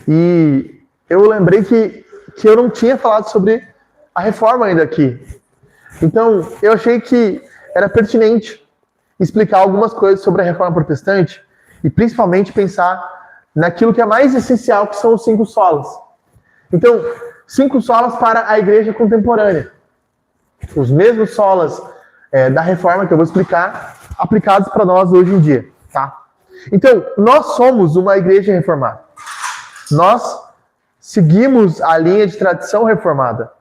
E eu lembrei que eu não tinha falado sobre a reforma ainda aqui. Então, eu achei que era pertinente explicar algumas coisas sobre a reforma protestante e principalmente pensar naquilo que é mais essencial, que são os 5 solas. Então, 5 solas para a igreja contemporânea. Os mesmos solas da reforma que eu vou explicar, aplicados para nós hoje em dia. Tá? Então, nós somos uma igreja reformada. Nós seguimos a linha de tradição reformada.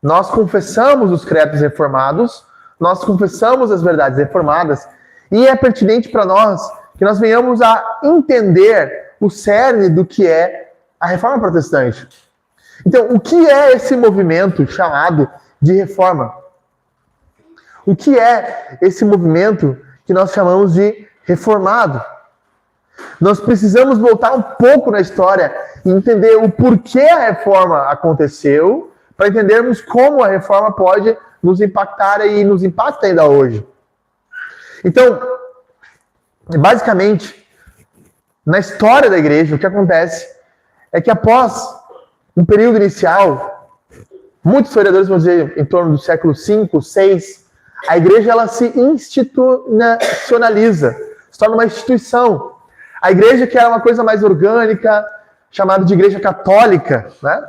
Nós confessamos os credos reformados, nós confessamos as verdades reformadas, e é pertinente para nós que nós venhamos a entender o cerne do que é a reforma protestante. Então, o que é esse movimento chamado de reforma? O que é esse movimento que nós chamamos de reformado? Nós precisamos voltar um pouco na história e entender o porquê a reforma aconteceu, para entendermos como a reforma pode nos impactar e nos impacta ainda hoje. Então, basicamente, na história da igreja, o que acontece é que após um período inicial, muitos historiadores vão dizer em torno do século V, VI, a igreja ela se institucionaliza, se torna uma instituição. A igreja, que era uma coisa mais orgânica, chamada de igreja católica, né?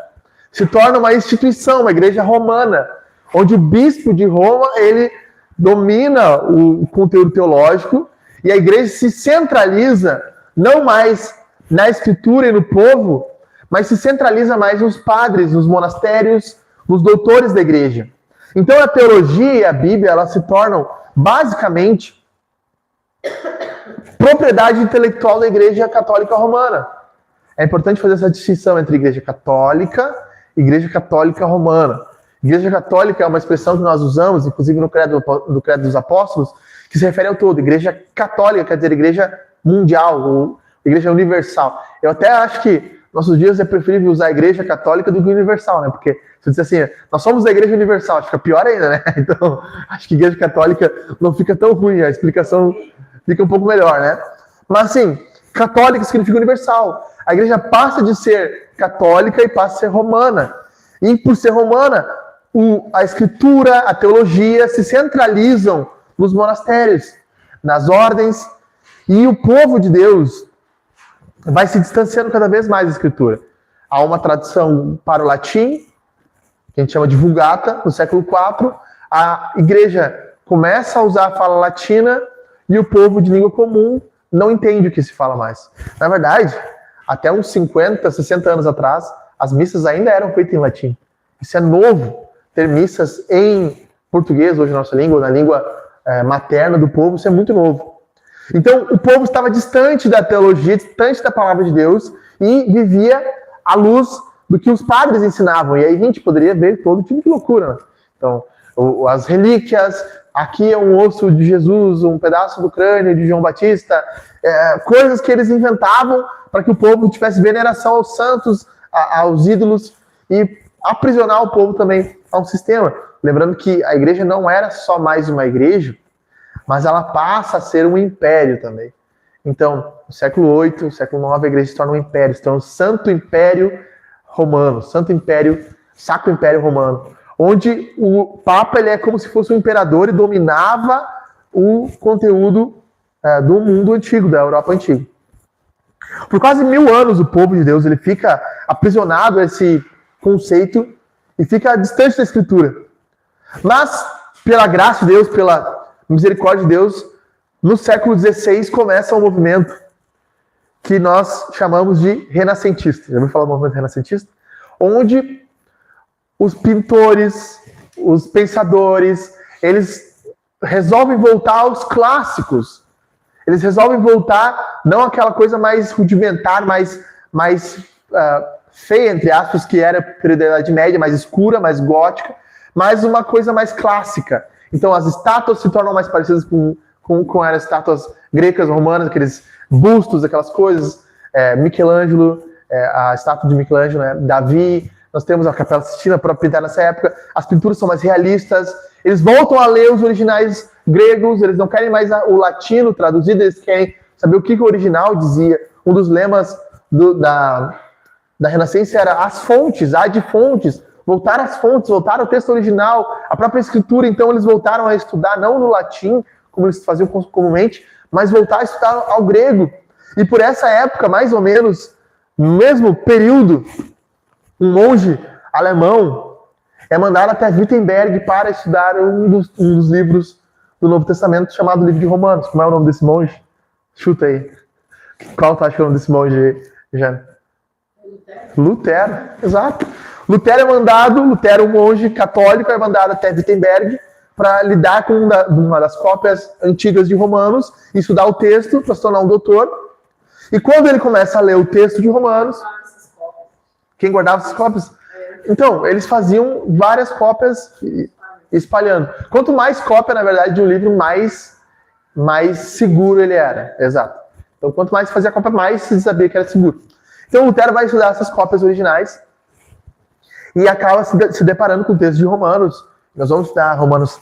Se torna uma instituição, uma igreja romana, onde o bispo de Roma, ele domina o conteúdo teológico, e a igreja se centraliza não mais na escritura e no povo, mas se centraliza mais nos padres, nos monastérios, nos doutores da igreja. Então a teologia e a Bíblia, elas se tornam basicamente propriedade intelectual da igreja católica romana. É importante fazer essa distinção entre igreja católica e igreja católica romana. Igreja católica é uma expressão que nós usamos, inclusive no credo dos apóstolos, que se refere ao todo. Igreja católica quer dizer igreja mundial, ou igreja universal. Eu até acho que nossos dias é preferível usar a igreja católica do que universal, né? Porque se você dizer assim, nós somos a igreja universal, fica pior ainda, né? Então, acho que igreja católica não fica tão ruim, a explicação fica um pouco melhor, né? Mas assim, católica significa universal. A igreja passa de ser católica e passa a ser romana. E por ser romana, a escritura, a teologia se centralizam nos monastérios, nas ordens, e o povo de Deus vai se distanciando cada vez mais da escritura. Há uma tradução para o latim, que a gente chama de Vulgata, no século IV. A igreja começa a usar a fala latina e o povo de língua comum não entende o que se fala mais. Na verdade, até uns 50, 60 anos atrás, as missas ainda eram feitas em latim. Isso é novo, ter missas em português, hoje na nossa língua, na língua materna do povo, isso é muito novo. Então, o povo estava distante da teologia, distante da palavra de Deus, e vivia à luz do que os padres ensinavam. E aí a gente poderia ver todo tipo de loucura, né? Então, as relíquias, aqui é um osso de Jesus, um pedaço do crânio de João Batista, coisas que eles inventavam para que o povo tivesse veneração aos santos, aos ídolos, e aprisionar o povo também a um sistema. Lembrando que a igreja não era só mais uma igreja, mas ela passa a ser um império também. Então, no século VIII, no século IX, a igreja se torna um império, se torna um santo império romano, santo império, sacro império romano, onde o Papa ele é como se fosse um imperador e dominava o conteúdo do mundo antigo, da Europa antiga. Por quase 1000 anos, o povo de Deus ele fica aprisionado a esse conceito e fica distante da Escritura. Mas, pela graça de Deus, pela misericórdia de Deus, no século XVI começa um movimento que nós chamamos de renascentista. Já ouviu falar do movimento renascentista? Onde os pintores, os pensadores, eles resolvem voltar aos clássicos. Eles resolvem voltar, não àquela coisa mais rudimentar, mais feia, entre aspas, que era a Idade Média, mais escura, mais gótica, mas uma coisa mais clássica. Então as estátuas se tornam mais parecidas com as estátuas grecas, romanas, aqueles bustos, aquelas coisas. Michelangelo, a estátua de Michelangelo, né? Davi, nós temos a Capela Sistina para pintar nessa época. As pinturas são mais realistas. Eles voltam a ler os originais gregos, eles não querem mais o latino traduzido, eles querem saber o que o original dizia. Um dos lemas da Renascença era as fontes, ad fontes, voltar às fontes, voltar ao texto original, a própria escritura. Então eles voltaram a estudar, não no latim, como eles faziam comumente, mas voltar a estudar ao grego. E por essa época, mais ou menos, no mesmo período, um monge alemão é mandado até Wittenberg para estudar um dos livros do Novo Testamento, chamado Livro de Romanos. Como é o nome desse monge? Chuta aí. Qual tu acha que é o nome desse monge, Jane? Lutero, exato. Lutero, um monge católico, é mandado até Wittenberg para lidar com uma das cópias antigas de Romanos, estudar o texto para se tornar um doutor. E quando ele começa a ler o texto de Romanos, quem guardava essas cópias? Então, eles faziam várias cópias espalhando. Quanto mais cópia, na verdade, de um livro, mais seguro ele era. Exato. Então, quanto mais fazia cópia, mais se sabia que era seguro. Então, Lutero vai estudar essas cópias originais e acaba se deparando com o texto de Romanos. Nós vamos estudar Romanos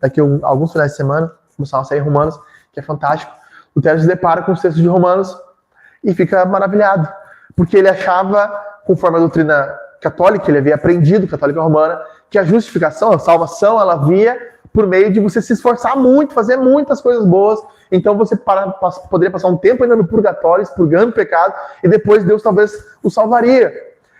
daqui a alguns finais de semana, começar uma série Romanos, que é fantástico. Lutero se depara com os textos de Romanos e fica maravilhado, porque ele achava, conforme a doutrina católica, ele havia aprendido, católica romana, que a justificação, a salvação, ela via por meio de você se esforçar muito, fazer muitas coisas boas. Então você poderia passar um tempo ainda no purgatório, expurgando o pecado, e depois Deus talvez o salvaria.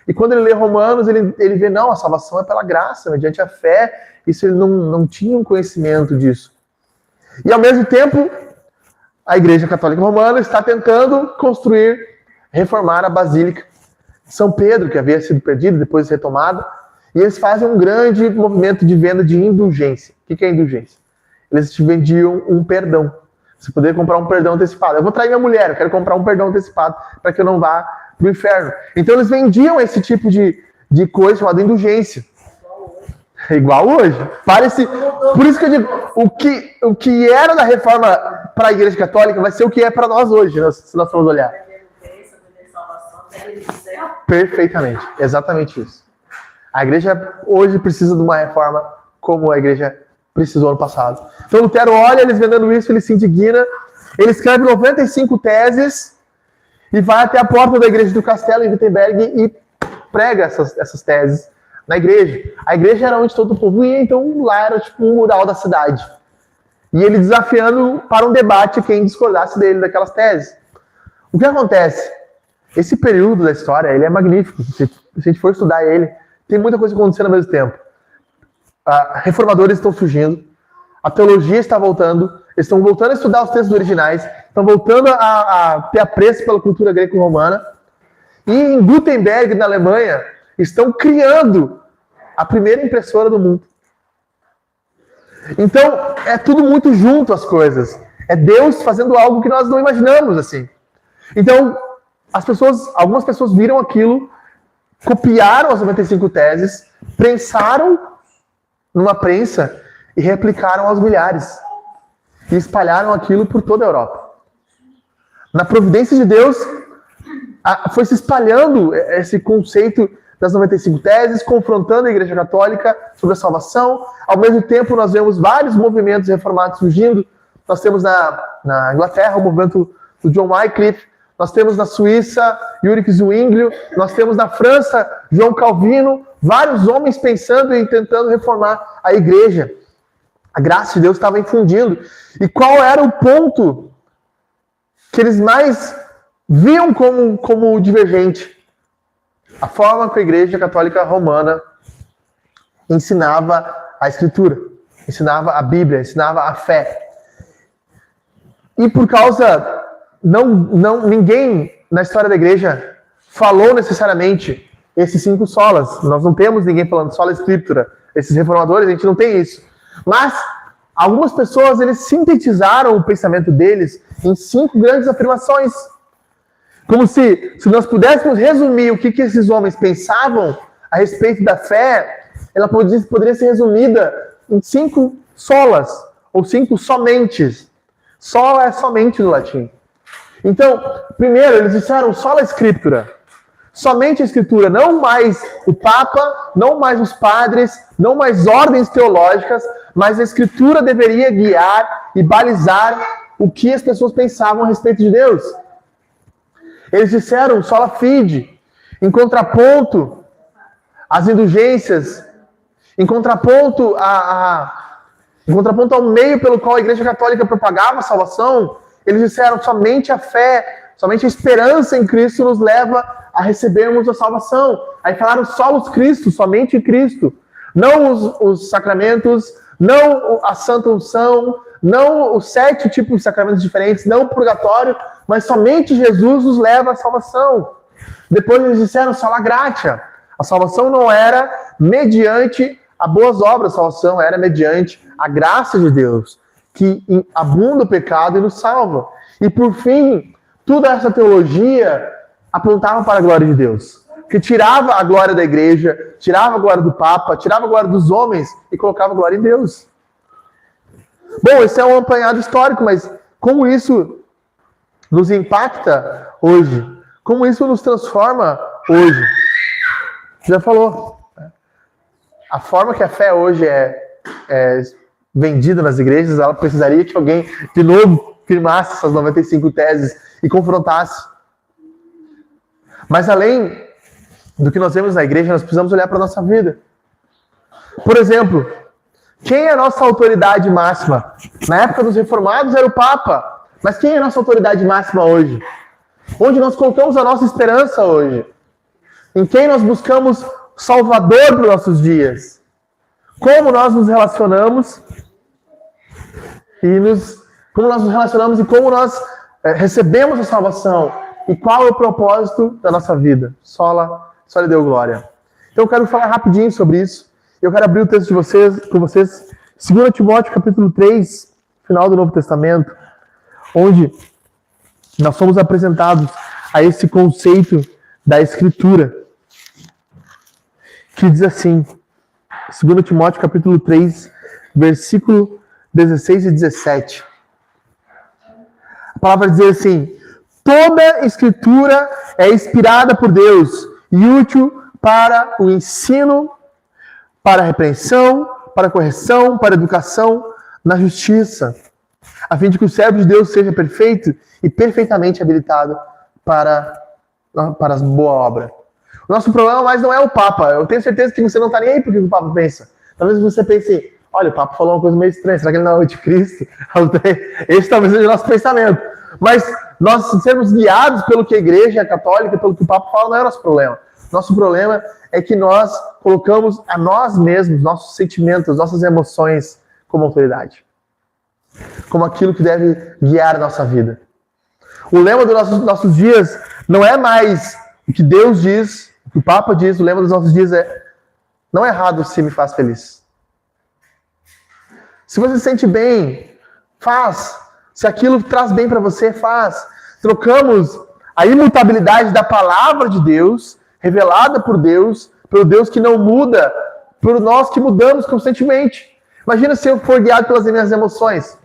E quando ele lê Romanos, ele vê, não, a salvação é pela graça, mediante a fé. Isso ele não tinha um conhecimento disso. E ao mesmo tempo, a Igreja Católica Romana está tentando reformar a Basílica de São Pedro, que havia sido perdida, depois retomada. E eles fazem um grande movimento de venda de indulgência. O que é indulgência? Eles te vendiam um perdão. Você poderia comprar um perdão antecipado. Eu vou trair minha mulher, eu quero comprar um perdão antecipado para que eu não vá para o inferno. Então eles vendiam esse tipo de coisa chamada indulgência. Igual hoje. Por isso que eu digo, o que era da reforma para a Igreja Católica vai ser o que é para nós hoje, se nós formos olhar. Perfeitamente. Exatamente isso. A Igreja hoje precisa de uma reforma como a Igreja precisou ano passado. Então Lutero olha eles vendendo isso, ele se indigna, ele escreve 95 teses e vai até a porta da igreja do castelo em Wittenberg e prega essas teses na igreja. A igreja era onde todo o povo ia, então lá era tipo um mural da cidade. E ele desafiando para um debate quem discordasse dele daquelas teses. O que acontece? Esse período da história, ele é magnífico. Se a gente for estudar ele, tem muita coisa acontecendo ao mesmo tempo. Reformadores estão surgindo, a teologia está voltando, eles estão voltando a estudar os textos originais, estão voltando a ter apreço pela cultura greco-romana, e em Gutenberg, na Alemanha, estão criando a primeira impressora do mundo. Então, é tudo muito junto as coisas. É Deus fazendo algo que nós não imaginamos, assim. Então, algumas pessoas viram aquilo, copiaram as 95 teses, prensaram numa prensa e replicaram aos milhares. E espalharam aquilo por toda a Europa. Na providência de Deus, foi se espalhando esse conceito das 95 teses, confrontando a Igreja Católica sobre a salvação. Ao mesmo tempo, nós vemos vários movimentos reformados surgindo. Nós temos na Inglaterra o movimento do John Wycliffe, nós temos na Suíça Ulrich Zwinglio, nós temos na França João Calvino, vários homens pensando e tentando reformar a igreja. A graça de Deus estava infundindo. E qual era o ponto que eles mais viam como divergente? A forma que a Igreja Católica Romana ensinava a Escritura, ensinava a Bíblia, ensinava a fé. E por causa... ninguém na história da igreja falou necessariamente esses 5 solas. Nós não temos ninguém falando sola escritura. Esses reformadores, a gente não tem isso. Mas algumas pessoas, eles sintetizaram o pensamento deles em 5 grandes afirmações. Como se nós pudéssemos resumir o que esses homens pensavam a respeito da fé, ela poderia ser resumida em 5 solas, ou 5 somentes. Sola é somente no latim. Então, primeiro, eles disseram sola escritura. Somente a escritura, não mais o Papa, não mais os padres, não mais ordens teológicas, mas a escritura deveria guiar e balizar o que as pessoas pensavam a respeito de Deus. Eles disseram sola fide. Em contraponto às indulgências, em contraponto ao meio pelo qual a Igreja Católica propagava a salvação, eles disseram somente a fé, somente a esperança em Cristo nos leva a recebermos a salvação. Aí falaram solos Cristo, somente Cristo. Não os sacramentos, não a santa unção, não os 7 tipos de sacramentos diferentes, não o purgatório, mas somente Jesus nos leva à salvação. Depois eles disseram sola gratia. A salvação não era mediante as boas obras, a salvação era mediante a graça de Deus, que abunda o pecado e nos salva. E por fim, toda essa teologia apontava para a glória de Deus, que tirava a glória da igreja, tirava a glória do Papa, tirava a glória dos homens e colocava a glória em Deus. Bom, esse é um apanhado histórico, mas como isso nos impacta hoje? Como isso nos transforma hoje? Você já falou. A forma que a fé hoje é vendida nas igrejas, ela precisaria que alguém, de novo, firmasse essas 95 teses e confrontasse. Mas além do que nós vemos na igreja, nós precisamos olhar para a nossa vida. Por exemplo, quem é a nossa autoridade máxima? Na época dos reformados era o Papa. Mas quem é a nossa autoridade máxima hoje? Onde nós colocamos a nossa esperança hoje? Em quem nós buscamos Salvador para os nossos dias? Como nós nos relacionamos como nós recebemos a salvação e qual é o propósito da nossa vida? Só lhe deu glória. Então eu quero falar rapidinho sobre isso. Eu quero abrir o texto com vocês, 2 Timóteo capítulo 3, final do Novo Testamento, onde nós somos apresentados a esse conceito da Escritura, que diz assim, 2 Timóteo capítulo 3, versículo 16 e 17. A palavra diz assim: toda Escritura é inspirada por Deus e útil para o ensino, para a repreensão, para a correção, para a educação na justiça, a fim de que o servo de Deus seja perfeito e perfeitamente habilitado para as boa obra. O nosso problema mais não é o Papa. Eu tenho certeza que você não está nem aí porque o Papa pensa. Talvez você pense, olha, o Papa falou uma coisa meio estranha, será que ele não é o anticristo? Esse talvez seja o nosso pensamento. Mas nós sermos guiados pelo que a Igreja Católica, pelo que o Papa fala, não é o nosso problema. Nosso problema é que nós colocamos a nós mesmos, nossos sentimentos, nossas emoções como autoridade. Como aquilo que deve guiar a nossa vida. O lema dos nossos dias não é mais o que Deus diz, o que o Papa diz, o lema dos nossos dias é: não é errado se me faz feliz. Se você se sente bem, faz. Se aquilo traz bem para você, faz. Trocamos a imutabilidade da palavra de Deus, revelada por Deus, pelo Deus que não muda, por nós que mudamos constantemente. Imagina se eu for guiado pelas minhas emoções.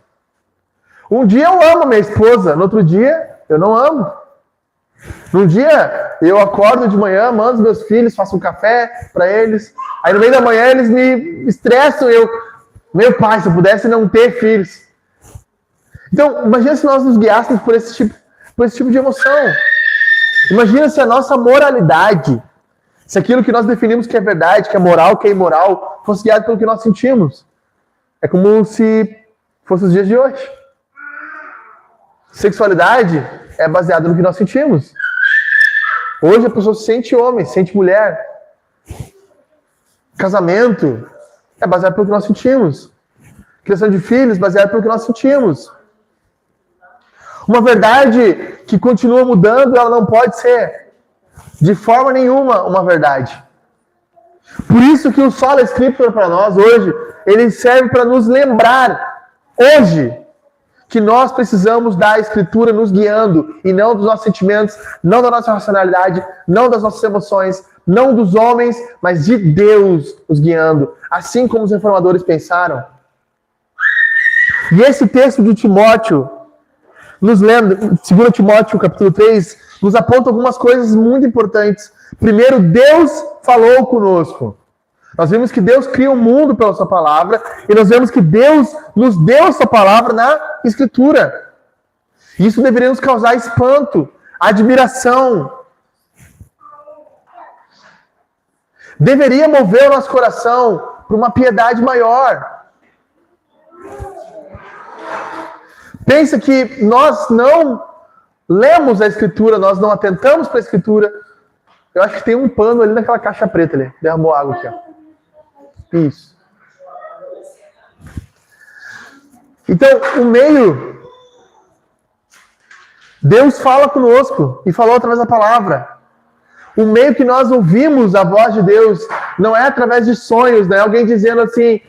Um dia eu amo minha esposa, no outro dia eu não amo. Num dia eu acordo de manhã, mando os meus filhos, faço um café para eles. Aí no meio da manhã eles me estressam. Meu pai, se eu pudesse não ter filhos. Então, imagina se nós nos guiássemos por esse tipo de emoção. Imagina se a nossa moralidade, se aquilo que nós definimos que é verdade, que é moral, que é imoral, fosse guiado pelo que nós sentimos. É como se fosse os dias de hoje. Sexualidade é baseada no que nós sentimos. Hoje a pessoa sente homem, sente mulher. Casamento é baseado pelo que nós sentimos. Criação de filhos baseado pelo que nós sentimos. Uma verdade que continua mudando, ela não pode ser de forma nenhuma uma verdade. Por isso que o Sola Escritura para nós hoje, ele serve para nos lembrar hoje que nós precisamos da Escritura nos guiando e não dos nossos sentimentos, não da nossa racionalidade, não das nossas emoções, não dos homens, mas de Deus nos guiando, assim como os reformadores pensaram. E esse texto de Timóteo nos lembra, 2 Timóteo capítulo 3, nos aponta algumas coisas muito importantes. Primeiro, Deus falou conosco. Nós vimos que Deus cria o mundo pela sua palavra e nós vemos que Deus nos deu a sua palavra na Escritura. Isso deveria nos causar espanto, admiração. deveria mover o nosso coração para uma piedade maior. Pensa que nós não lemos a Escritura, nós não atentamos para a Escritura. Eu acho que tem um pano ali naquela caixa preta ali. Derramou água aqui, ó. Isso. Então, o meio... Deus fala conosco e falou através da palavra. O meio que nós ouvimos a voz de Deus não é através de sonhos, né? Alguém dizendo assim,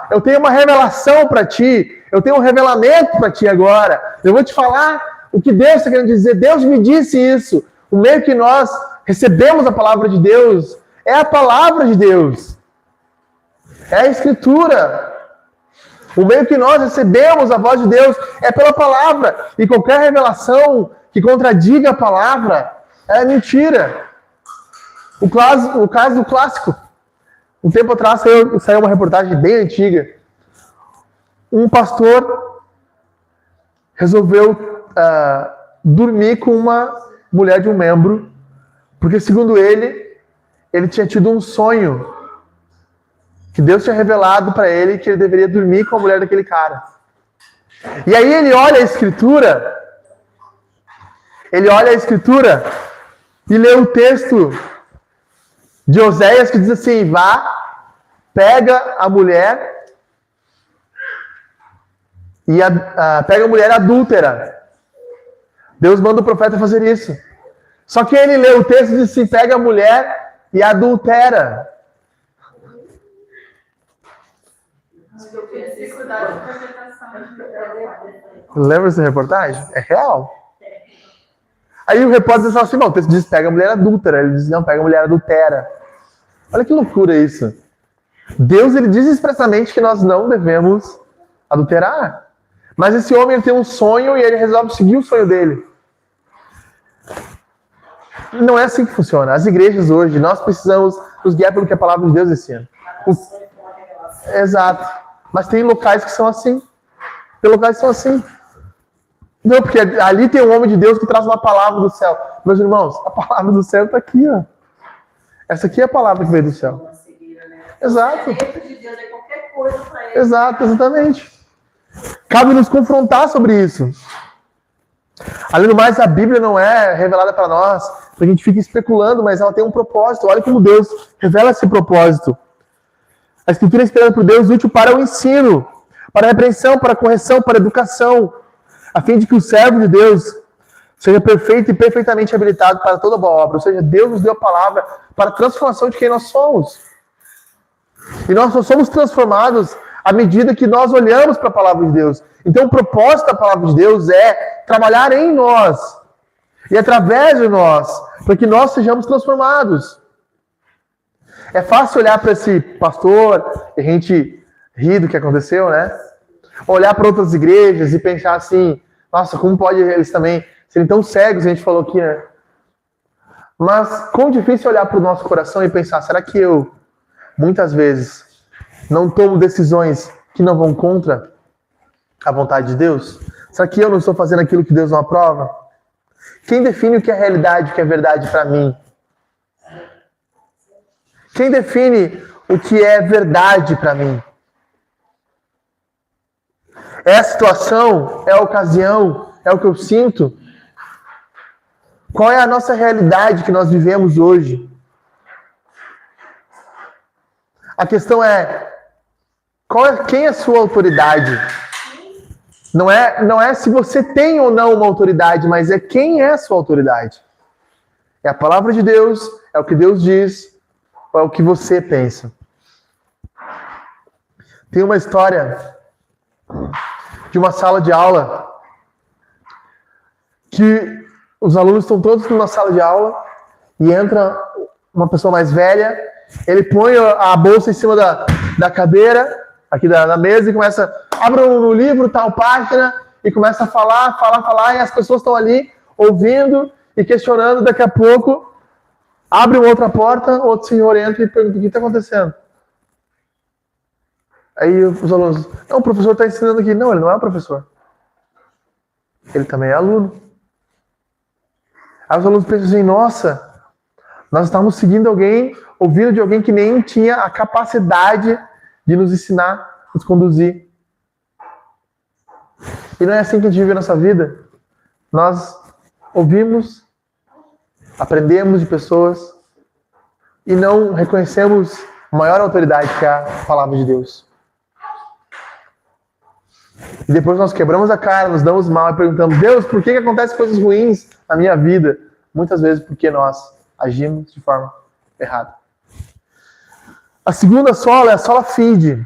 eu tenho uma revelação para ti, eu tenho um revelamento para ti agora, eu vou te falar o que Deus está querendo dizer, Deus me disse isso. O meio que nós recebemos a palavra de Deus é a palavra de Deus, é a Escritura. O meio que nós recebemos a voz de Deus é pela palavra. E qualquer revelação que contradiga a palavra é mentira. O caso do clássico. Um tempo atrás saiu uma reportagem bem antiga. Um pastor resolveu dormir com uma mulher de um membro, porque, segundo ele tinha tido um sonho que Deus tinha revelado para ele que ele deveria dormir com a mulher daquele cara. E aí ele olha a Escritura e lê o texto de Oséias que diz assim, vá, pega a mulher e pega a mulher adúltera. Deus manda o profeta fazer isso. Só que ele lê o texto e diz assim, pega a mulher e adultera. Lembra dessa reportagem? É real. Aí o repórter diz assim, não, o texto diz pega a mulher adúltera. Ele diz, não, pega a mulher adultera. Olha que loucura isso. Deus, ele diz expressamente que nós não devemos adulterar. Mas esse homem, ele tem um sonho e ele resolve seguir o sonho dele. Não é assim que funciona. As igrejas hoje, nós precisamos nos guiar pelo que a palavra de Deus ensina. Exato. Mas tem locais que são assim. Tem locais que são assim. Não, porque ali tem um homem de Deus que traz uma palavra do céu. Meus irmãos, a palavra do céu está aqui, ó. Essa aqui é a palavra que veio do céu. Exato. Exato, exatamente. Cabe nos confrontar sobre isso. Além do mais, a Bíblia não é revelada para nós, para a gente fica especulando, mas ela tem um propósito. Olha como Deus revela esse propósito. A Escritura é inspirada por Deus, útil para o ensino, para a repreensão, para a correção, para a educação, a fim de que o servo de Deus seja perfeito e perfeitamente habilitado para toda boa obra. Ou seja, Deus nos deu a palavra para a transformação de quem nós somos. E nós só somos transformados à medida que nós olhamos para a palavra de Deus. Então o propósito da palavra de Deus é trabalhar em nós e através de nós, para que nós sejamos transformados. É fácil olhar para esse pastor e a gente rir do que aconteceu, né? Olhar para outras igrejas e pensar assim, nossa, como pode eles também serem tão cegos, a gente falou aqui, né? Mas quão difícil olhar para o nosso coração e pensar, será que eu, muitas vezes, não tomo decisões que não vão contra a vontade de Deus? Será que eu não estou fazendo aquilo que Deus não aprova? Quem define o que é realidade, o que é verdade para mim? Quem define o que é verdade para mim? É a situação? É a ocasião? É o que eu sinto? Qual é a nossa realidade que nós vivemos hoje? A questão é, quem é a sua autoridade? Não é se você tem ou não uma autoridade, mas é quem é a sua autoridade. É a palavra de Deus, é o que Deus diz, ou é o que você pensa. Tem uma história de uma sala de aula que os alunos estão todos numa sala de aula e entra uma pessoa mais velha, ele põe a bolsa em cima da cadeira, aqui da mesa, e começa, abre no livro, tal página, e começa a falar, e as pessoas estão ali ouvindo e questionando. Daqui a pouco, abre uma outra porta, outro senhor entra e pergunta, o que está acontecendo? Aí os alunos, não, o professor está ensinando aqui. Não, ele não é o professor. Ele também é aluno. Aí os alunos pensam assim, nossa, Nós estávamos seguindo alguém, ouvindo de alguém que nem tinha a capacidade de nos ensinar, nos conduzir. E não é assim que a gente vive a nossa vida. Nós ouvimos, aprendemos de pessoas e não reconhecemos a maior autoridade que é a palavra de Deus. E depois nós quebramos a cara, nos damos mal e perguntamos: Deus, por que acontecem coisas ruins na minha vida? Muitas vezes porque nós agimos de forma errada. A segunda sola é a sola fide.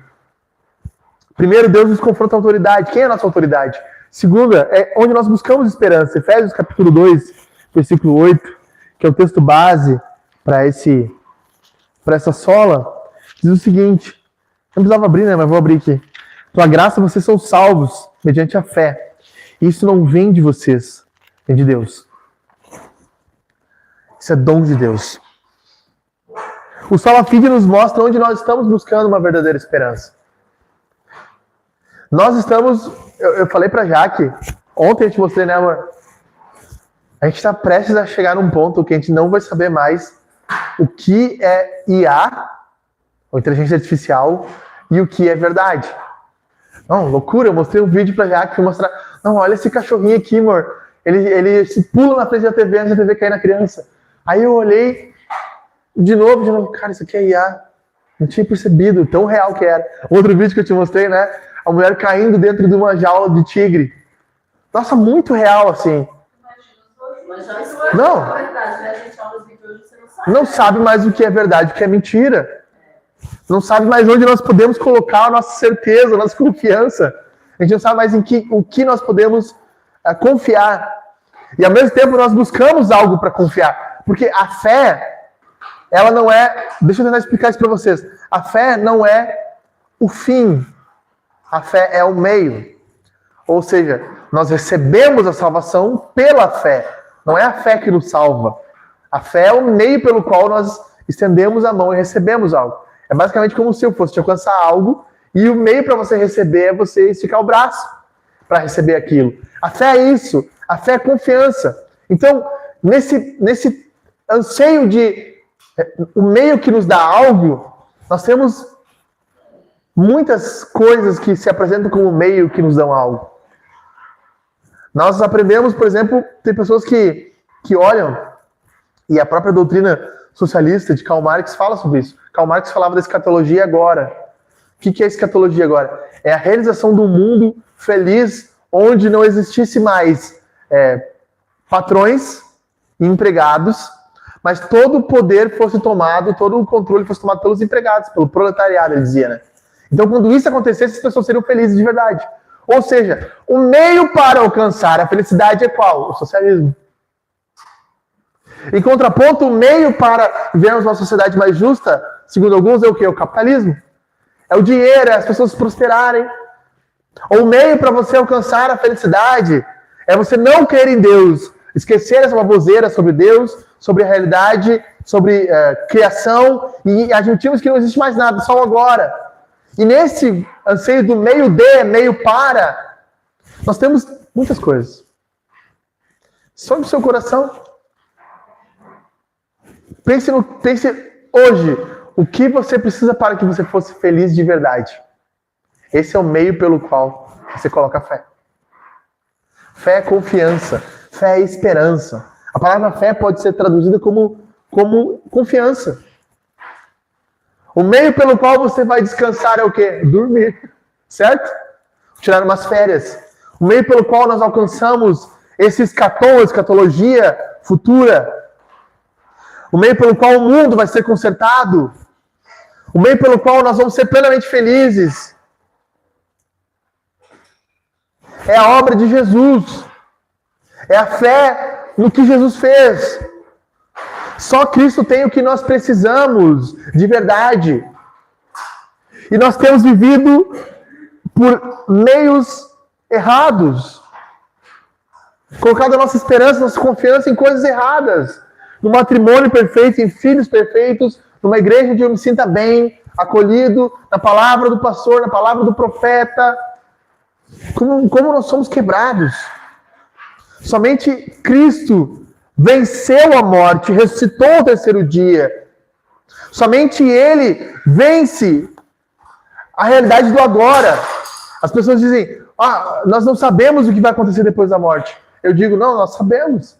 Primeiro, Deus nos confronta a autoridade. Quem é a nossa autoridade? Segunda, é onde nós buscamos esperança. Efésios capítulo 2, versículo 8, que é o texto base para essa sola, diz o seguinte. Não precisava abrir, né? Mas vou abrir aqui. Pela graça vocês são salvos mediante a fé. Isso não vem de vocês, vem de Deus. Isso é dom de Deus. O sola fide nos mostra onde nós estamos buscando uma verdadeira esperança. Nós estamos, eu falei pra Jaque, ontem eu te mostrei, né, amor? A gente está prestes a chegar num ponto que a gente não vai saber mais o que é IA, ou inteligência artificial, e o que é verdade. Não, loucura, eu mostrei um vídeo pra Jaque, fui mostrar, não, olha esse cachorrinho aqui, amor, ele se pula na frente da TV antes da TV cair na criança. Aí eu olhei, de novo, cara, isso aqui é IA. Não tinha percebido, tão real que era. Outro vídeo que eu te mostrei, né? A mulher caindo dentro de uma jaula de tigre. Nossa, muito real, assim. Não. Não sabe mais o que é verdade, o que é mentira. Não sabe mais onde nós podemos colocar a nossa certeza, a nossa confiança. A gente não sabe mais o que nós podemos confiar. E ao mesmo tempo nós buscamos algo para confiar. Porque a fé, ela não é... Deixa eu tentar explicar isso para vocês. A fé não é o fim. A fé é o meio. Ou seja, nós recebemos a salvação pela fé. Não é a fé que nos salva. A fé é o meio pelo qual nós estendemos a mão e recebemos algo. É basicamente como se eu fosse te alcançar algo e o meio para você receber é você esticar o braço para receber aquilo. A fé é isso. A fé é confiança. Então, nesse anseio de o meio que nos dá algo, nós temos muitas coisas que se apresentam como meio que nos dão algo. Nós aprendemos, por exemplo, tem pessoas que olham, e a própria doutrina socialista de Karl Marx fala sobre isso. Karl Marx falava da escatologia agora. O que é a escatologia agora? É a realização de um mundo feliz onde não existisse mais patrões e empregados, mas todo o poder fosse tomado, todo o controle fosse tomado pelos empregados, pelo proletariado, ele dizia, né? Então, quando isso acontecesse, as pessoas seriam felizes de verdade. Ou seja, o meio para alcançar a felicidade é qual? O socialismo. Em contraponto, o meio para vivermos uma sociedade mais justa, segundo alguns, é o quê? O capitalismo. É o dinheiro, é as pessoas prosperarem. Ou o meio para você alcançar a felicidade é você não crer em Deus, esquecer essa baboseira sobre Deus, sobre a realidade, sobre criação, e admitirmos que não existe mais nada, só o agora. E nesse anseio do meio de, meio para, nós temos muitas coisas. Sonhe no seu coração. Pense hoje o que você precisa para que você fosse feliz de verdade. Esse é o meio pelo qual você coloca fé. Fé é confiança. Fé é esperança. A palavra fé pode ser traduzida como confiança. O meio pelo qual você vai descansar é o quê? Dormir. Certo? Tirar umas férias. O meio pelo qual nós alcançamos esse escatologia futura. O meio pelo qual o mundo vai ser consertado. O meio pelo qual nós vamos ser plenamente felizes. É a obra de Jesus. É a fé no que Jesus fez. Só Cristo tem o que nós precisamos de verdade. E nós temos vivido por meios errados. Colocado a nossa esperança, nossa confiança em coisas erradas. No matrimônio perfeito, em filhos perfeitos, numa igreja onde eu me sinta bem, acolhido, na palavra do pastor, na palavra do profeta. Como nós somos quebrados. Somente Cristo venceu a morte, ressuscitou ao terceiro dia. Somente Ele vence a realidade do agora. As pessoas dizem, nós não sabemos o que vai acontecer depois da morte. Eu digo, não, nós sabemos.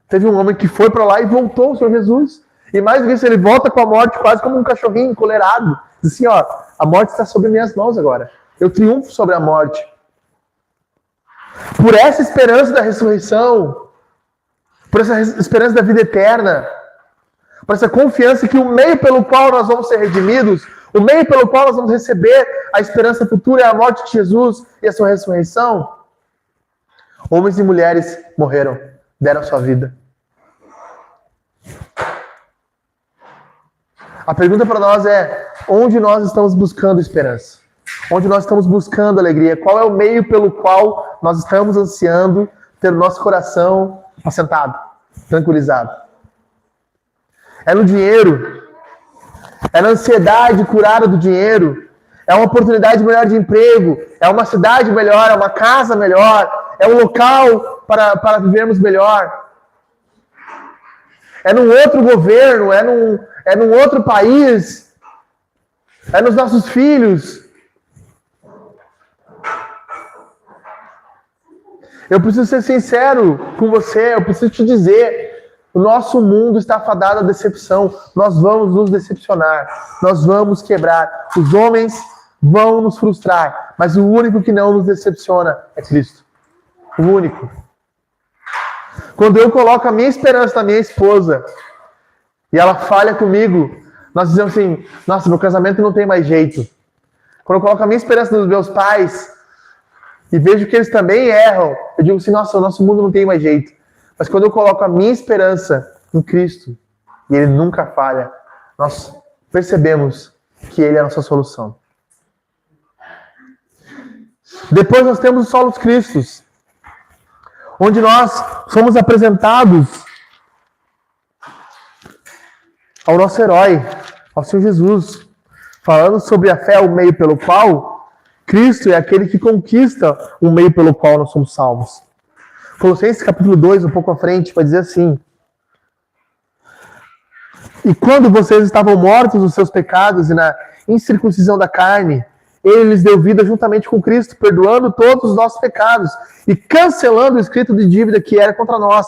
Teve um homem que foi para lá e voltou, o Senhor Jesus. E mais do que isso, ele volta com a morte quase como um cachorrinho encolerado. Diz assim, a morte está sobre minhas mãos agora. Eu triunfo sobre a morte. Por essa esperança da ressurreição, por essa esperança da vida eterna, por essa confiança que o meio pelo qual nós vamos ser redimidos, o meio pelo qual nós vamos receber a esperança futura é a morte de Jesus e a sua ressurreição, homens e mulheres morreram, deram sua vida. A pergunta para nós é, onde nós estamos buscando esperança? Onde nós estamos buscando alegria? Qual é o meio pelo qual nós estamos ansiando ter o nosso coração assentado, tranquilizado? É no dinheiro? É na ansiedade curada do dinheiro? É uma oportunidade melhor de emprego? É uma cidade melhor? É uma casa melhor? É um local para vivermos melhor? É num outro governo? É num outro país? É nos nossos filhos? Eu preciso ser sincero com você, eu preciso te dizer, o nosso mundo está fadado à decepção, nós vamos nos decepcionar, nós vamos quebrar, os homens vão nos frustrar, mas o único que não nos decepciona é Cristo, o único. Quando eu coloco a minha esperança na minha esposa, e ela falha comigo, nós dizemos assim, nossa, meu casamento não tem mais jeito. Quando eu coloco a minha esperança nos meus pais, e vejo que eles também erram, eu digo assim, nossa, o nosso mundo não tem mais jeito. Mas quando eu coloco a minha esperança em Cristo, e Ele nunca falha, nós percebemos que Ele é a nossa solução. Depois nós temos os solos cristos, onde nós somos apresentados ao nosso herói, ao Senhor Jesus, falando sobre a fé, o meio pelo qual Cristo é aquele que conquista o meio pelo qual nós somos salvos. Colossenses capítulo 2, um pouco à frente, vai dizer assim: e quando vocês estavam mortos nos seus pecados e na incircuncisão da carne, Ele lhes deu vida juntamente com Cristo, perdoando todos os nossos pecados e cancelando o escrito de dívida que era contra nós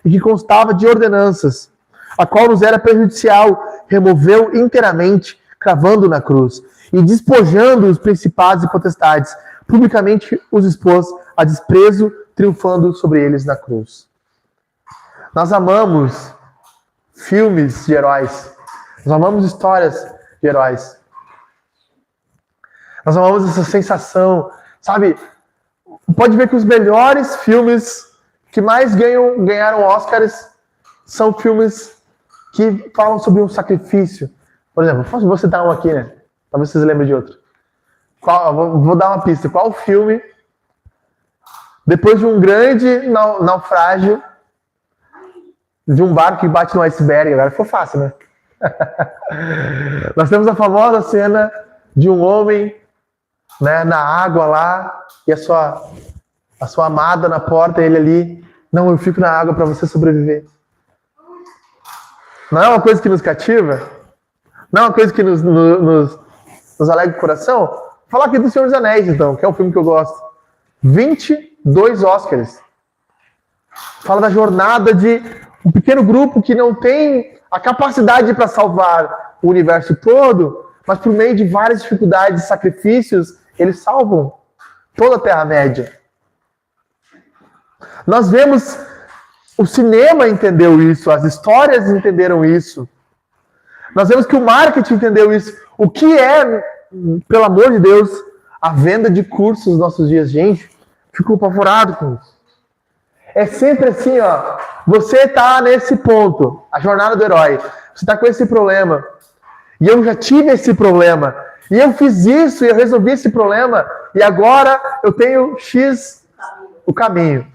e que constava de ordenanças, a qual nos era prejudicial, removeu inteiramente, cravando na cruz e despojando os principados e potestades, publicamente os expôs a desprezo, triunfando sobre eles na cruz. Nós amamos filmes de heróis. Nós amamos histórias de heróis. Nós amamos essa sensação, sabe? Pode ver que os melhores filmes que mais ganharam Oscars são filmes que falam sobre um sacrifício. Por exemplo, vou citar um aqui, né? Talvez vocês lembrem de outro. Vou dar uma pista. Qual filme, depois de um grande naufrágio, de um barco que bate no iceberg, agora ficou fácil, né? Nós temos a famosa cena de um homem, né, na água lá, e a sua amada na porta, ele ali, não, eu fico na água para você sobreviver. Não é uma coisa que nos cativa? Não é uma coisa que nos alegra o coração? Vou falar aqui do Senhor dos Anéis, então, que é um filme que eu gosto. 22 Oscars. Fala da jornada de um pequeno grupo que não tem a capacidade para salvar o universo todo, mas por meio de várias dificuldades e sacrifícios, eles salvam toda a Terra-média. Nós vemos, o cinema entendeu isso, as histórias entenderam isso. Nós vemos que o marketing entendeu isso. O que é, pelo amor de Deus, a venda de cursos nos nossos dias? Gente, fico apavorado com isso. É sempre assim, ó. Você está nesse ponto, a jornada do herói. Você está com esse problema. E eu já tive esse problema. E eu fiz isso e eu resolvi esse problema. E agora eu tenho X o caminho.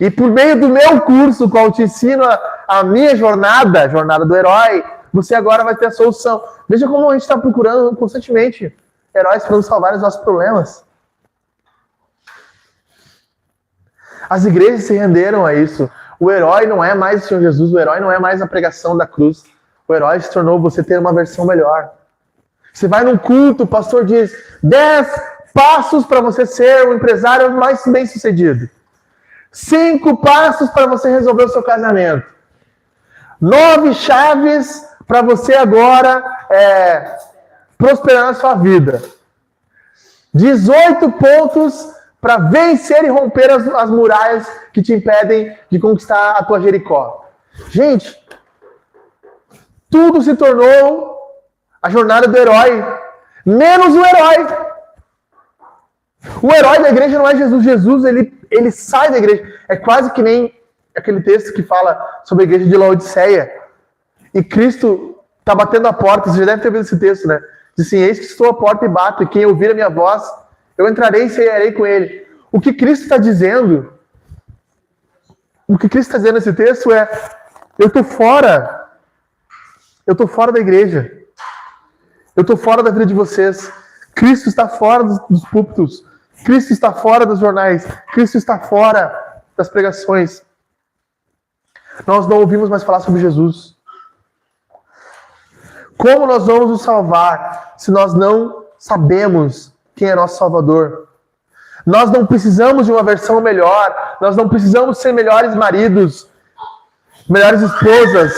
E por meio do meu curso, qual eu te ensino a minha jornada, a jornada do herói, você agora vai ter a solução. Veja como a gente está procurando constantemente heróis para nos salvar os nossos problemas. As igrejas se renderam a isso. O herói não é mais o Senhor Jesus, o herói não é mais a pregação da cruz. O herói se tornou você ter uma versão melhor. Você vai num culto, o pastor diz 10 passos para você ser um empresário mais bem sucedido. 5 passos para você resolver o seu casamento. 9 chaves para você agora prosperar na sua vida. 18 pontos para vencer e romper as muralhas que te impedem de conquistar a tua Jericó. Gente, tudo se tornou a jornada do herói, menos o herói. O herói da igreja não é Jesus. Jesus, ele sai da igreja. É quase que nem aquele texto que fala sobre a igreja de Laodiceia. E Cristo está batendo a porta. Você já deve ter visto esse texto, né? Diz assim, eis que estou à porta e bato, e quem ouvir a minha voz, eu entrarei e cearei com ele. O que Cristo está dizendo, nesse texto é, eu estou fora da igreja. Eu estou fora da vida de vocês. Cristo está fora dos púlpitos. Cristo está fora dos jornais. Cristo está fora das pregações. Nós não ouvimos mais falar sobre Jesus. Como nós vamos nos salvar se nós não sabemos quem é nosso Salvador? Nós não precisamos de uma versão melhor. Nós não precisamos ser melhores maridos, melhores esposas.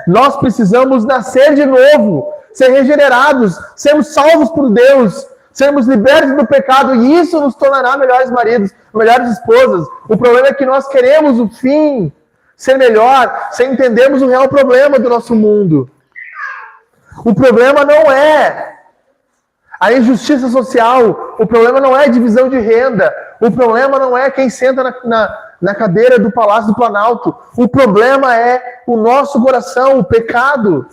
Nós precisamos nascer de novo, ser regenerados, sermos salvos por Deus, sermos libertos do pecado, e isso nos tornará melhores maridos, melhores esposas. O problema é que nós queremos o fim ser melhor, sem entendermos o real problema do nosso mundo. O problema não é a injustiça social, o problema não é a divisão de renda, o problema não é quem senta na cadeira do Palácio do Planalto, o problema é o nosso coração, o pecado.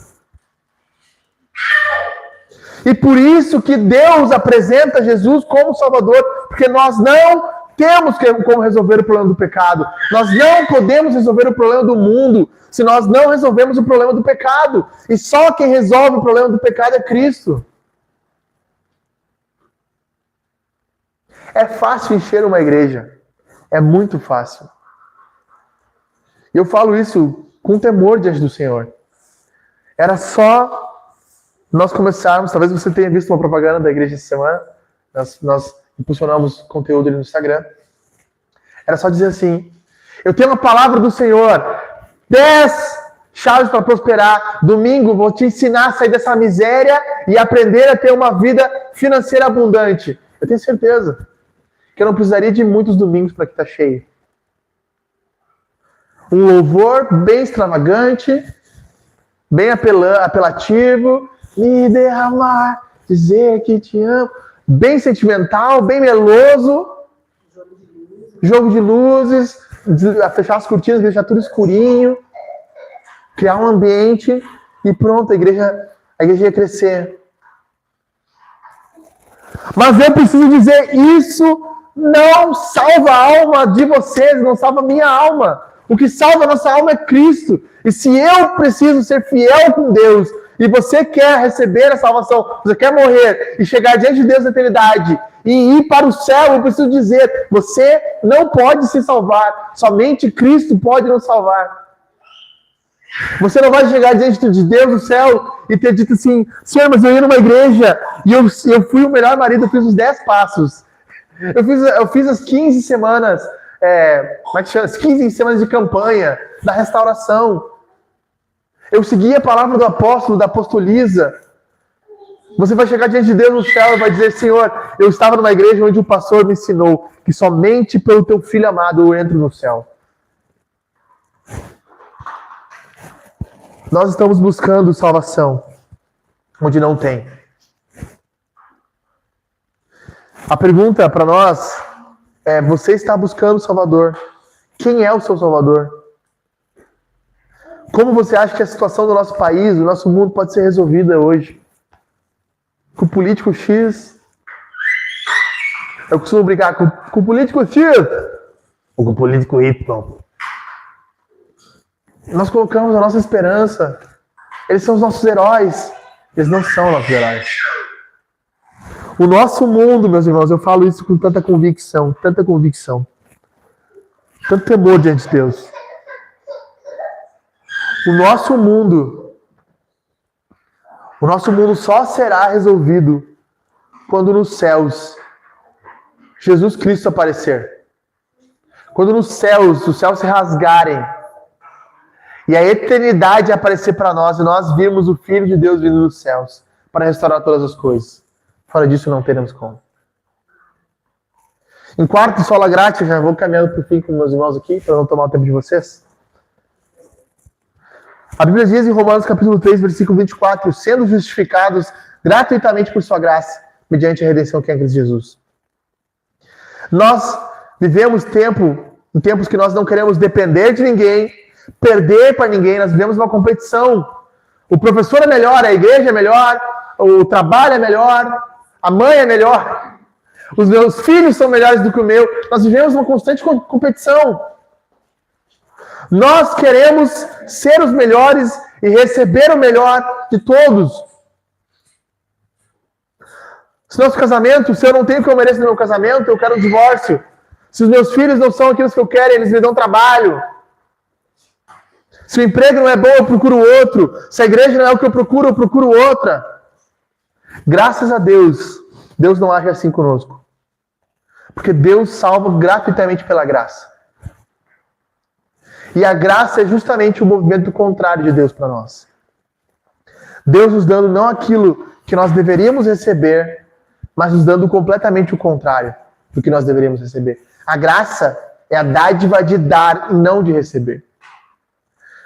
E por isso que Deus apresenta Jesus como Salvador, porque nós não temos como resolver o problema do pecado. Nós não podemos resolver o problema do mundo se nós não resolvemos o problema do pecado. E só quem resolve o problema do pecado é Cristo. É fácil encher uma igreja. É muito fácil. E eu falo isso com temor diante do Senhor. Era só nós começarmos, talvez você tenha visto uma propaganda da igreja essa semana, nós impulsionamos conteúdo ali no Instagram. Era só dizer assim, eu tenho uma palavra do Senhor, 10 chaves para prosperar, domingo vou te ensinar a sair dessa miséria e aprender a ter uma vida financeira abundante. Eu tenho certeza que eu não precisaria de muitos domingos para que está cheio. Um louvor bem extravagante, bem apelativo, me derramar, dizer que te amo, bem sentimental, bem meloso, jogo de luzes, fechar as cortinas, deixar tudo escurinho, criar um ambiente e pronto, a igreja ia crescer. Mas eu preciso dizer, isso não salva a alma de vocês, não salva a minha alma. O que salva a nossa alma é Cristo. E se eu preciso ser fiel com Deus, e você quer receber a salvação, você quer morrer e chegar diante de Deus na eternidade e ir para o céu, eu preciso dizer, você não pode se salvar, somente Cristo pode nos salvar. Você não vai chegar diante de Deus no céu e ter dito assim, Senhor, mas eu ia numa igreja e eu fui o melhor marido, eu fiz os 10 passos. Eu fiz as 15 semanas, como é que chama? As 15 semanas de campanha da restauração. Eu segui a palavra do apóstolo, da apostoliza. Você vai chegar diante de Deus no céu e vai dizer, Senhor, eu estava numa igreja onde o pastor me ensinou que somente pelo teu filho amado eu entro no céu. Nós estamos buscando salvação onde não tem. A pergunta para nós é, você está buscando o Salvador? Quem é o seu Salvador? Como você acha que a situação do nosso país, do nosso mundo pode ser resolvida hoje? Com o político X? Eu costumo brincar com o político X ou com o político Y. Nós colocamos a nossa esperança. Eles são os nossos heróis. Eles não são nossos heróis. O nosso mundo, meus irmãos, eu falo isso com tanta convicção, tanto temor diante de Deus. O nosso mundo só será resolvido quando nos céus Jesus Cristo aparecer. Quando nos céus, os céus se rasgarem e a eternidade aparecer para nós e nós virmos o Filho de Deus vindo dos céus para restaurar todas as coisas. Fora disso não teremos como. Em quarto, sola gratia, já vou caminhando para o fim com meus irmãos aqui, para não tomar o tempo de vocês. A Bíblia diz em Romanos capítulo 3, versículo 24, sendo justificados gratuitamente por sua graça, mediante a redenção que é em Cristo Jesus. Nós vivemos em tempos que nós não queremos depender de ninguém, perder para ninguém, nós vivemos uma competição. O professor é melhor, a igreja é melhor, o trabalho é melhor, a mãe é melhor, os meus filhos são melhores do que o meu. Nós vivemos uma constante competição. Nós queremos ser os melhores e receber o melhor de todos. Se nosso casamento, se eu não tenho o que eu mereço no meu casamento, eu quero um divórcio. Se os meus filhos não são aquilo que eu quero, eles me dão trabalho. Se o emprego não é bom, eu procuro outro. Se a igreja não é o que eu procuro outra. Graças a Deus, Deus não age assim conosco. Porque Deus salva gratuitamente pela graça. E a graça é justamente o movimento contrário de Deus para nós. Deus nos dando não aquilo que nós deveríamos receber, mas nos dando completamente o contrário do que nós deveríamos receber. A graça é a dádiva de dar e não de receber.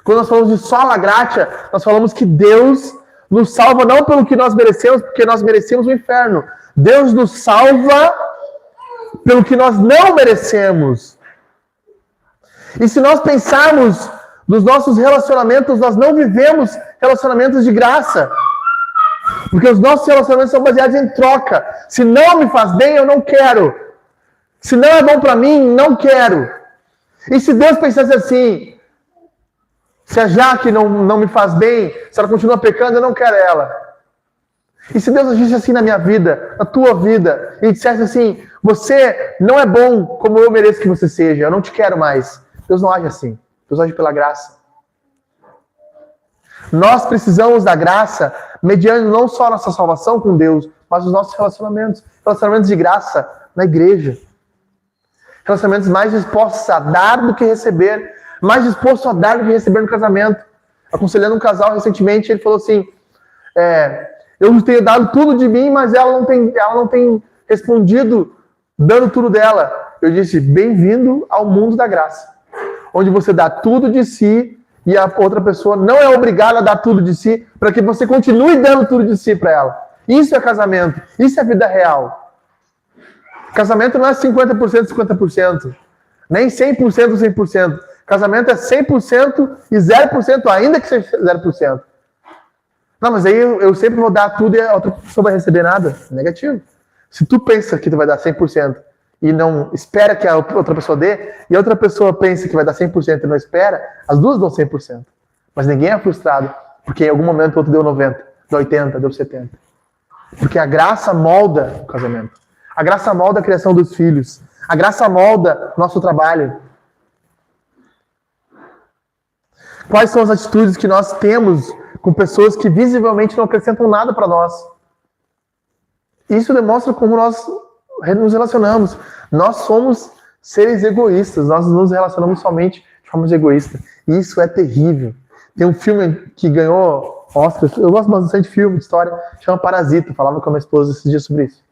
Quando nós falamos de sola gratia, nós falamos que Deus nos salva não pelo que nós merecemos, porque nós merecemos o inferno. Deus nos salva pelo que nós não merecemos. E se nós pensarmos nos nossos relacionamentos, nós não vivemos relacionamentos de graça. Porque os nossos relacionamentos são baseados em troca. Se não me faz bem, eu não quero. Se não é bom para mim, não quero. E se Deus pensasse assim, se a Jaque não me faz bem, se ela continua pecando, eu não quero ela. E se Deus agisse assim na minha vida, na tua vida, e dissesse assim, você não é bom como eu mereço que você seja, eu não te quero mais. Deus não age assim. Deus age pela graça. Nós precisamos da graça mediante não só a nossa salvação com Deus, mas os nossos relacionamentos. Relacionamentos de graça na igreja. Relacionamentos mais dispostos a dar do que receber. Mais dispostos a dar do que receber no casamento. Aconselhando um casal recentemente, ele falou assim, eu tenho dado tudo de mim, mas ela não tem respondido dando tudo dela. Eu disse, bem-vindo ao mundo da graça. Onde você dá tudo de si e a outra pessoa não é obrigada a dar tudo de si para que você continue dando tudo de si para ela. Isso é casamento. Isso é vida real. Casamento não é 50%, 50%. Nem 100%, 100%. Casamento é 100% e 0%, ainda que seja 0%. Não, mas aí eu sempre vou dar tudo e a outra pessoa vai receber nada. Negativo. Se tu pensa que tu vai dar 100%, e não espera que a outra pessoa dê, e a outra pessoa pensa que vai dar 100% e não espera, as duas dão 100%. Mas ninguém é frustrado, porque em algum momento o outro deu 90%, deu 80%, deu 70%. Porque a graça molda o casamento. A graça molda a criação dos filhos. A graça molda nosso trabalho. Quais são as atitudes que nós temos com pessoas que visivelmente não acrescentam nada para nós? Isso demonstra como nós nos relacionamos. Nós somos seres egoístas. Nós nos relacionamos somente de forma egoísta. E isso é terrível. Tem um filme que ganhou Oscar. Eu gosto bastante de filme, de história. Chama Parasita. Falava com a minha esposa esses dias sobre isso.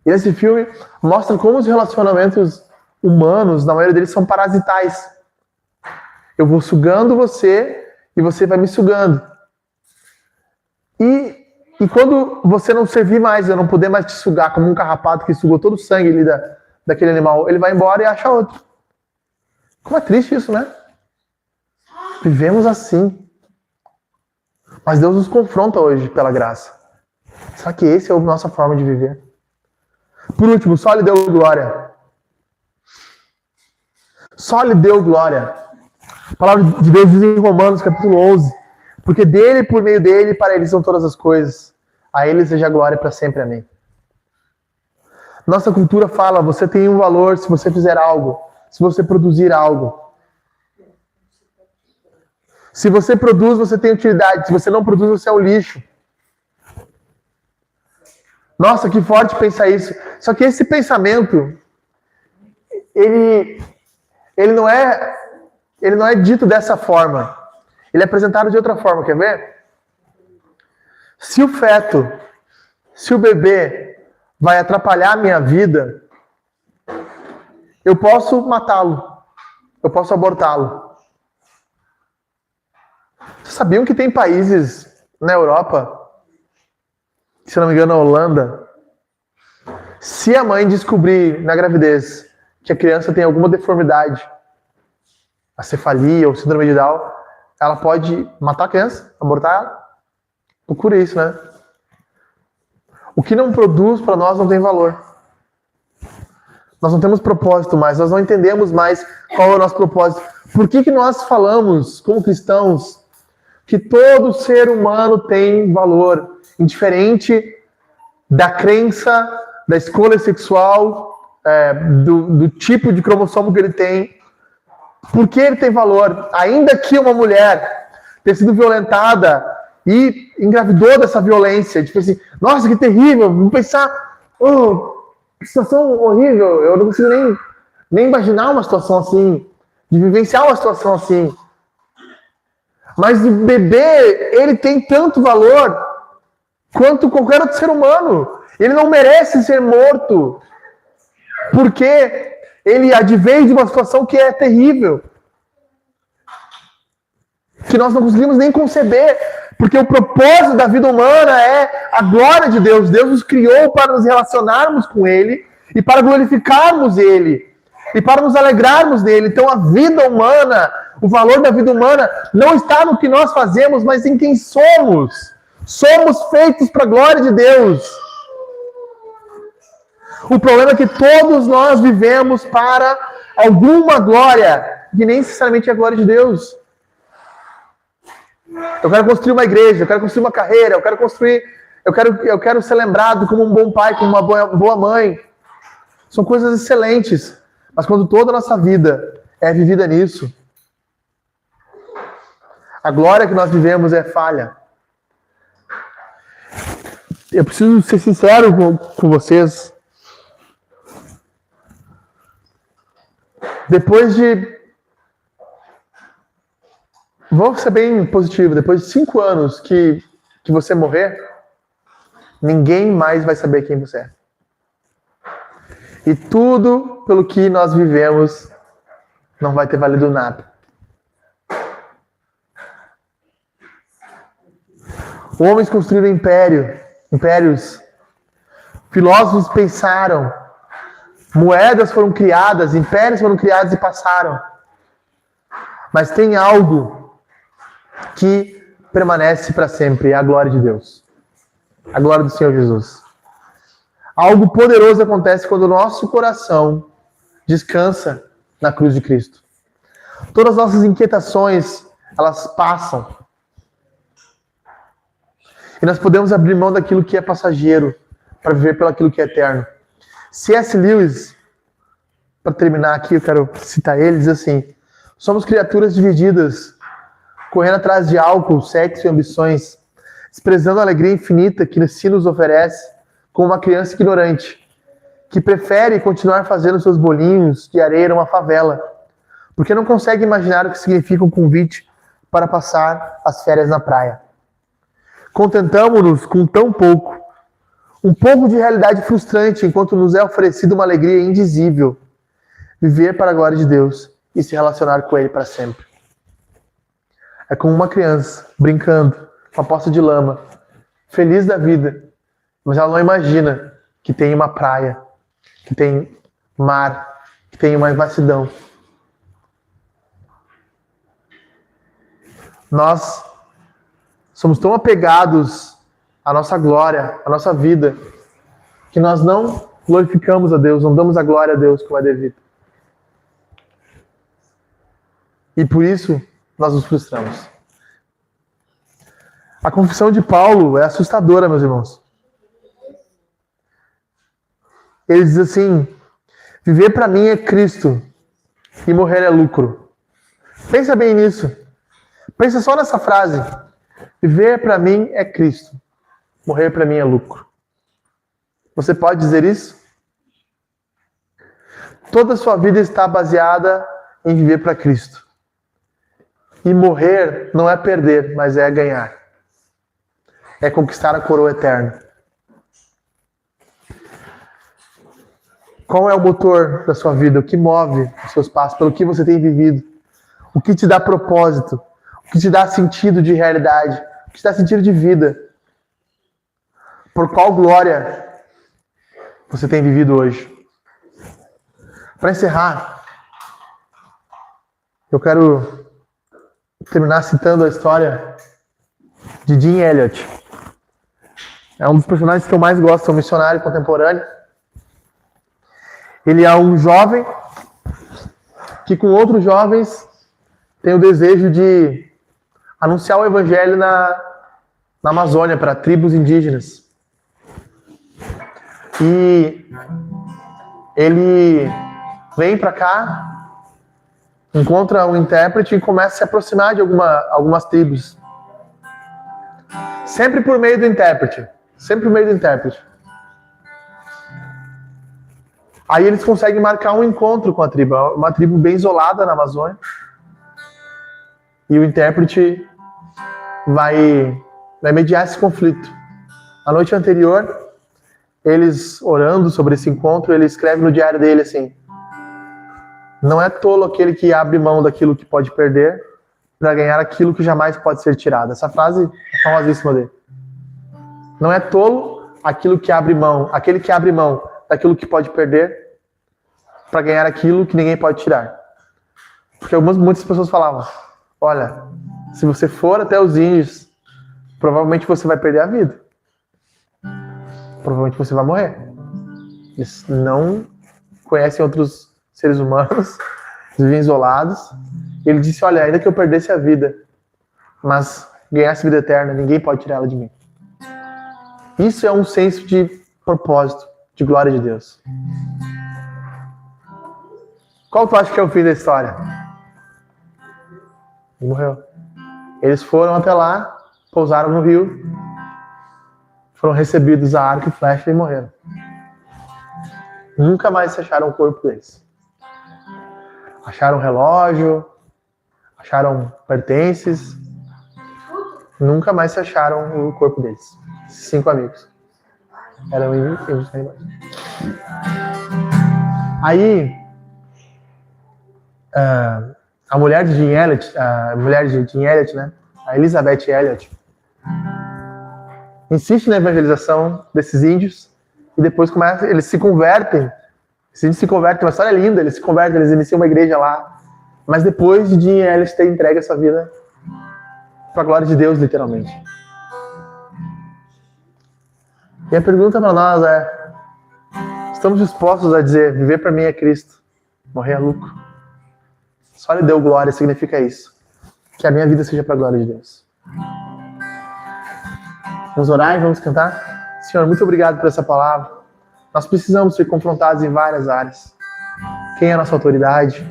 E esse filme mostra como os relacionamentos humanos, na maioria deles, são parasitais. Eu vou sugando você e você vai me sugando. E quando você não servir mais, eu não puder mais te sugar como um carrapato que sugou todo o sangue ali daquele animal, ele vai embora e acha outro. Como é triste isso, né? Vivemos assim. Mas Deus nos confronta hoje pela graça. Será que essa é a nossa forma de viver? Por último, só lhe deu glória. Só lhe deu glória. A palavra de Deus diz em Romanos, capítulo 11, porque dele, por meio dele, para ele são todas as coisas. A ele seja a glória para sempre. Amém. Nossa cultura fala, você tem um valor se você fizer algo, se você produzir algo. Se você produz, você tem utilidade. Se você não produz, você é um lixo. Nossa, que forte pensar isso. Só que esse pensamento, ele não é dito dessa forma. Ele é apresentado de outra forma, quer ver? Se o feto, se o bebê vai atrapalhar a minha vida, eu posso matá-lo. Eu posso abortá-lo. Vocês sabiam que tem países na Europa, se não me engano, a Holanda, se a mãe descobrir na gravidez que a criança tem alguma deformidade, a cefalia ou síndrome de Down, ela pode matar a criança, abortar ela? Procure isso, né? O que não produz para nós não tem valor. Nós não temos propósito mais, nós não entendemos mais qual é o nosso propósito. Por que nós falamos, como cristãos, que todo ser humano tem valor, indiferente da crença, da escolha sexual, do tipo de cromossomo que ele tem? Por que ele tem valor? Ainda que uma mulher tenha sido violentada e engravidou dessa violência, tipo assim, nossa, que terrível, vamos pensar, que situação horrível, eu não consigo nem imaginar uma situação assim, de vivenciar uma situação assim. Mas o bebê, ele tem tanto valor quanto qualquer outro ser humano. Ele não merece ser morto, porque ele advém de uma situação que é terrível, que nós não conseguimos nem conceber, porque o propósito da vida humana é a glória de Deus. Deus nos criou para nos relacionarmos com Ele e para glorificarmos Ele e para nos alegrarmos nele. Então a vida humana, o valor da vida humana não está no que nós fazemos, mas em quem somos. Somos feitos para a glória de Deus. O problema é que todos nós vivemos para alguma glória, que nem necessariamente é a glória de Deus. Eu quero construir uma igreja, eu quero construir uma carreira, eu quero ser lembrado como um bom pai, como uma boa mãe. São coisas excelentes, mas quando toda a nossa vida é vivida nisso, a glória que nós vivemos é falha. Eu preciso ser sincero com vocês. Vou ser bem positivo, depois de 5 anos que você morrer, ninguém mais vai saber quem você é. E tudo pelo que nós vivemos não vai ter valido nada. Homens construíram impérios. Filósofos pensaram. Moedas foram criadas, impérios foram criados e passaram. Mas tem algo que permanece para sempre, é a glória de Deus. A glória do Senhor Jesus. Algo poderoso acontece quando o nosso coração descansa na cruz de Cristo. Todas as nossas inquietações, elas passam. E nós podemos abrir mão daquilo que é passageiro para viver pelo aquilo que é eterno. C.S. Lewis, para terminar aqui, eu quero citar ele, diz assim: somos criaturas divididas, correndo atrás de álcool, sexo e ambições, desprezando a alegria infinita que si nos oferece, como uma criança ignorante, que prefere continuar fazendo seus bolinhos de areia numa favela, porque não consegue imaginar o que significa um convite para passar as férias na praia. Contentamo-nos com tão pouco, um pouco de realidade frustrante, enquanto nos é oferecida uma alegria indizível, viver para a glória de Deus e se relacionar com Ele para sempre. É como uma criança brincando com a poça de lama, feliz da vida, mas ela não imagina que tem uma praia, que tem mar, que tem uma vastidão. Nós somos tão apegados à nossa glória, à nossa vida, que nós não glorificamos a Deus, não damos a glória a Deus como é devido. E por isso, nós nos frustramos. A confissão de Paulo é assustadora, meus irmãos. Ele diz assim: viver para mim é Cristo e morrer é lucro. Pensa bem nisso. Pensa só nessa frase. Viver para mim é Cristo. Morrer para mim é lucro. Você pode dizer isso? Toda a sua vida está baseada em viver para Cristo. E morrer não é perder, mas é ganhar. É conquistar a coroa eterna. Qual é o motor da sua vida? O que move os seus passos? Pelo que você tem vivido? O que te dá propósito? O que te dá sentido de realidade? O que te dá sentido de vida? Por qual glória você tem vivido hoje? Para encerrar, eu quero terminar citando a história de Jim Elliot. É um dos personagens que eu mais gosto, é um missionário contemporâneo. Ele é um jovem que com outros jovens tem o desejo de anunciar o evangelho na Amazônia para tribos indígenas. E ele vem para cá, encontra um intérprete e começa a se aproximar de algumas tribos. Sempre por meio do intérprete. Sempre por meio do intérprete. Aí eles conseguem marcar um encontro com a tribo. Uma tribo bem isolada na Amazônia. E o intérprete vai mediar esse conflito. A noite anterior, eles orando sobre esse encontro, ele escreve no diário dele assim: não é tolo aquele que abre mão daquilo que pode perder para ganhar aquilo que jamais pode ser tirado. Essa frase é famosíssima dele. Não é tolo aquele que abre mão daquilo que pode perder para ganhar aquilo que ninguém pode tirar. Porque muitas pessoas falavam: olha, se você for até os índios, provavelmente você vai perder a vida. Provavelmente você vai morrer. Eles não conhecem outros seres humanos, vivem isolados. Ele disse: olha, ainda que eu perdesse a vida, mas ganhasse vida eterna, ninguém pode tirar ela de mim. Isso é um senso de propósito, de glória de Deus. Qual tu acha que é o fim da história? Ele morreu. Eles foram até lá, pousaram no rio, foram recebidos a arco e flecha e morreram. Nunca mais se acharam o corpo deles. Acharam relógio, acharam pertences, nunca mais se acharam o corpo deles. 5 amigos. Eram índios canibais. Aí, a mulher de Jim Elliot, né? A Elizabeth Elliot, insiste na evangelização desses índios e depois eles se convertem. Esses índios se convertem, uma história linda, eles se convertem, eles iniciam uma igreja lá. Mas depois de Jim Elliot ter entregue a sua vida para a glória de Deus, literalmente. E a pergunta para nós é: estamos dispostos a dizer, viver para mim é Cristo, morrer é lucro? Só lhe deu glória, significa isso. Que a minha vida seja para a glória de Deus. Vamos orar e vamos cantar? Senhor, muito obrigado por essa palavra. Nós precisamos ser confrontados em várias áreas. Quem é a nossa autoridade?